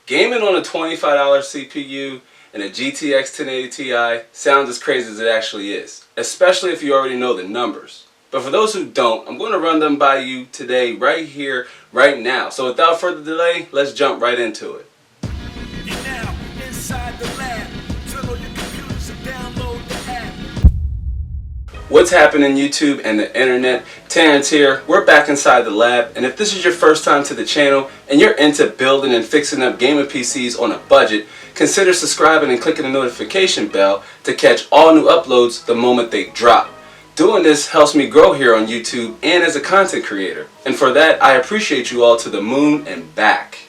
Gaming on a $25 CPU and a GTX 1080 Ti sounds as crazy as it actually is, especially if you already know the numbers. But for those who don't, I'm going to run them by you today, right here, right now. So without further delay, let's jump right into it. You're now inside the lab. Turn on your computers and download the app. What's happening, YouTube and the internet? Terrence here. We're back inside the lab, and if this is your first time to the channel and you're into building and fixing up gaming PCs on a budget, consider subscribing and clicking the notification bell to catch all new uploads the moment they drop. Doing this helps me grow here on YouTube and as a content creator, and for that I appreciate you all to the moon and back.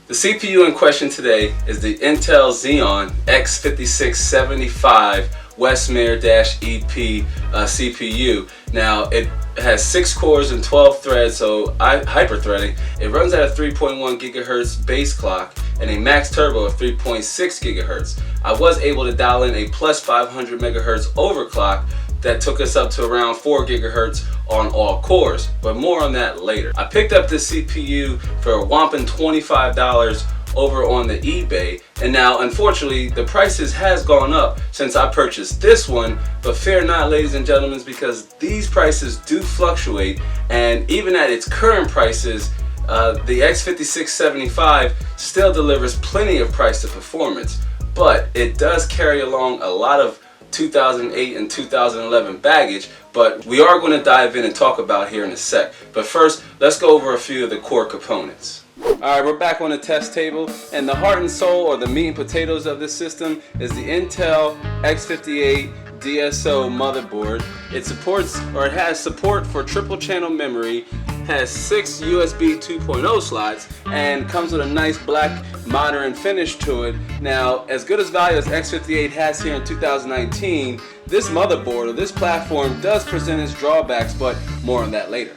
The CPU in question today is the Intel Xeon X5675 Westmere-EP CPU. Now it has 6 cores and 12 threads, so hyper-threading. It runs at a 3.1 GHz base clock and a max turbo of 3.6 GHz. I was able to dial in a plus 500 MHz overclock that took us up to around 4 GHz on all cores, but more on that later. I picked up this CPU for a whopping $25 over on the eBay, and now unfortunately the prices has gone up since I purchased this one, but fear not, ladies and gentlemen, because these prices do fluctuate, and even at its current prices, the X5675 still delivers plenty of price to performance, but it does carry along a lot of 2008 and 2011 baggage, but we are going to dive in and talk about here in a sec. But first, let's go over a few of the core components. Alright, we're back on the test table, and the heart and soul, or the meat and potatoes of this system, is the Intel X58 DSO motherboard. It supports, or it has support for triple channel memory, has 6 USB 2.0 slots, and comes with a nice black modern finish to it. Now, as good as value as X58 has here in 2019, this motherboard, or this platform, does present its drawbacks, but more on that later.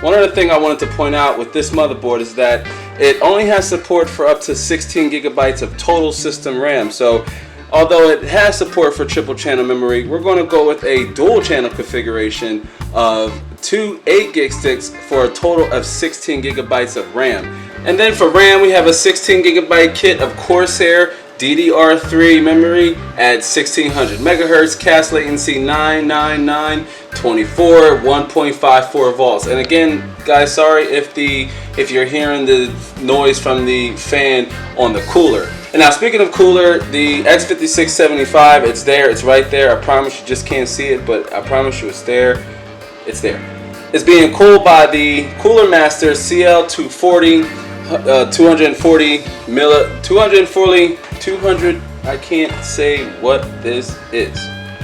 One other thing I wanted to point out with this motherboard is that it only has support for up to 16 gigabytes of total system RAM. So although it has support for triple channel memory, we're going to go with a dual channel configuration of 2 8GB sticks for a total of 16 gigabytes of RAM. And then for RAM, we have a 16 gigabyte kit of Corsair DDR3 memory at 1600 megahertz, cast latency 99924, 1.54 volts. And again, guys, sorry if you're hearing the noise from the fan on the cooler. And now, speaking of cooler, the X5675, it's there, it's right there. I promise you just can't see it, but I promise you it's there. It's there. It's being cooled by the Cooler Master CL240, 200, I can't say what this is.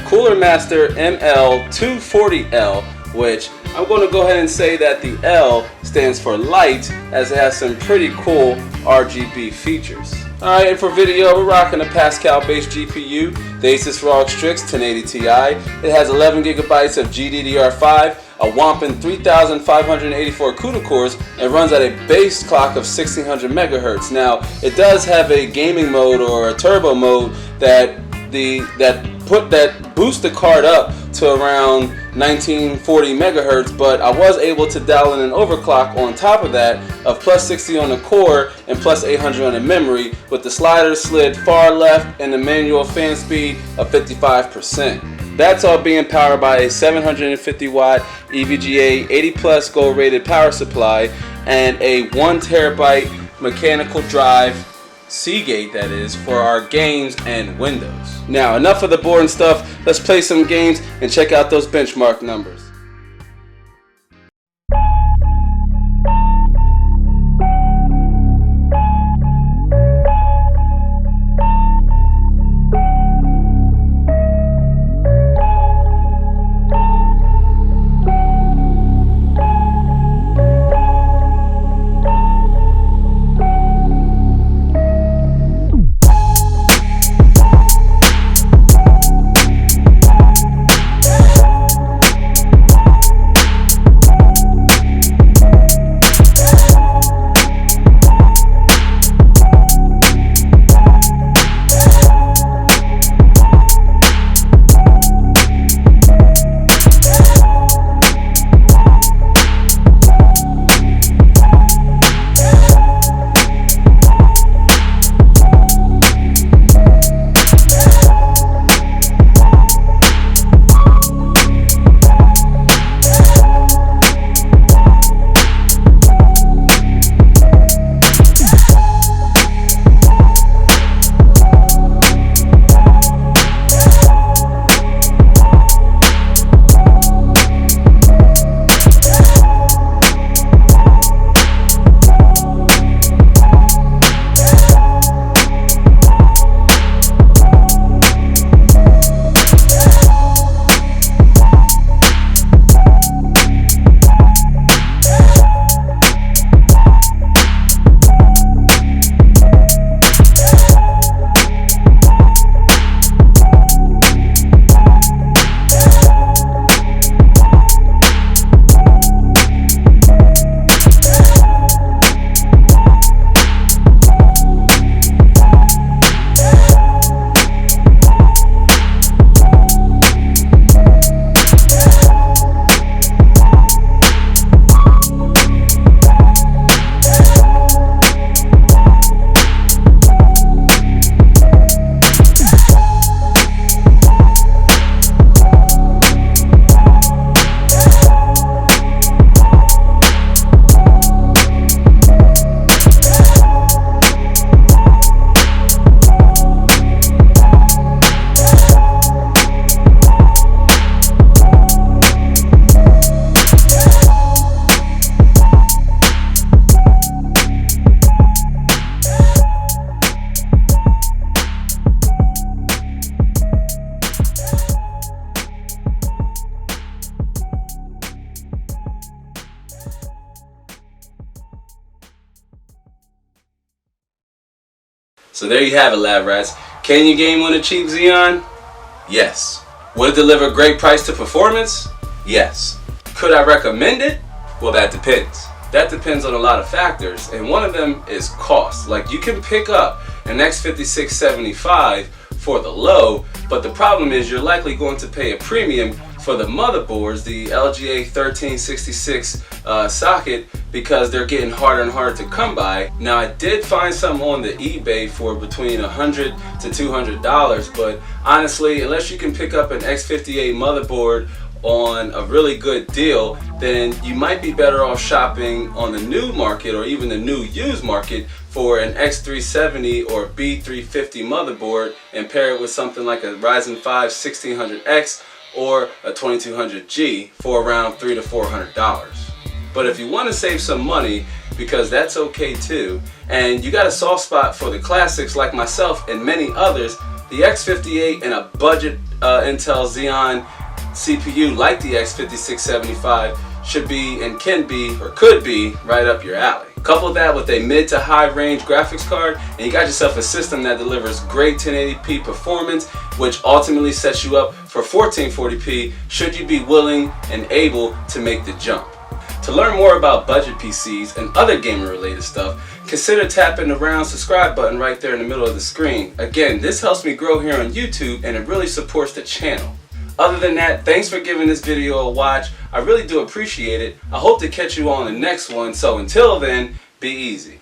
Cooler Master ML240L, which I'm going to go ahead and say that the L stands for light, as it has some pretty cool RGB features. Alright, and for video, we're rocking a Pascal-based GPU, the Asus ROG Strix 1080 Ti. It has 11 gigabytes of GDDR5, a whopping 3,584 CUDA cores, and runs at a base clock of 1600 megahertz. Now, it does have a gaming mode, or a turbo mode, that boosts the card up to around 1940 megahertz, but I was able to dial in an overclock on top of that of plus 60 on the core and plus 800 on the memory, with the slider slid far left and the manual fan speed of 55%. That's all being powered by a 750 watt EVGA 80 plus gold rated power supply and a 1 terabyte mechanical drive, Seagate that is, for our games and Windows. Now, enough of the boring stuff. Let's play some games and check out those benchmark numbers. So there you have it, lab rats. Can you game on a cheap Xeon? Yes. Would it deliver great price to performance? Yes. Could I recommend it? Well, that depends. That depends on a lot of factors, and one of them is cost. Like, you can pick up an X5675 for the low, but the problem is you're likely going to pay a premium for the motherboards, the LGA 1366 socket, because they're getting harder and harder to come by. Now, I did find some on the eBay for between $100 to $200, but honestly, unless you can pick up an X58 motherboard on a really good deal, then you might be better off shopping on the new market or even the new used market for an X370 or B350 motherboard and pair it with something like a Ryzen 5 1600X or a 2200G for around $300 to $400. But if you want to save some money, because that's okay too, and you got a soft spot for the classics like myself and many others, the X58 and a budget Intel Xeon CPU like the X5675 should be and can be or could be right up your alley. Couple that with a mid to high range graphics card and you got yourself a system that delivers great 1080p performance, which ultimately sets you up for 1440p should you be willing and able to make the jump. To learn more about budget PCs and other gamer related stuff, consider tapping the round subscribe button right there in the middle of the screen. Again, this helps me grow here on YouTube and it really supports the channel. Other than that, thanks for giving this video a watch. I really do appreciate it. I hope to catch you on the next one. So until then, be easy.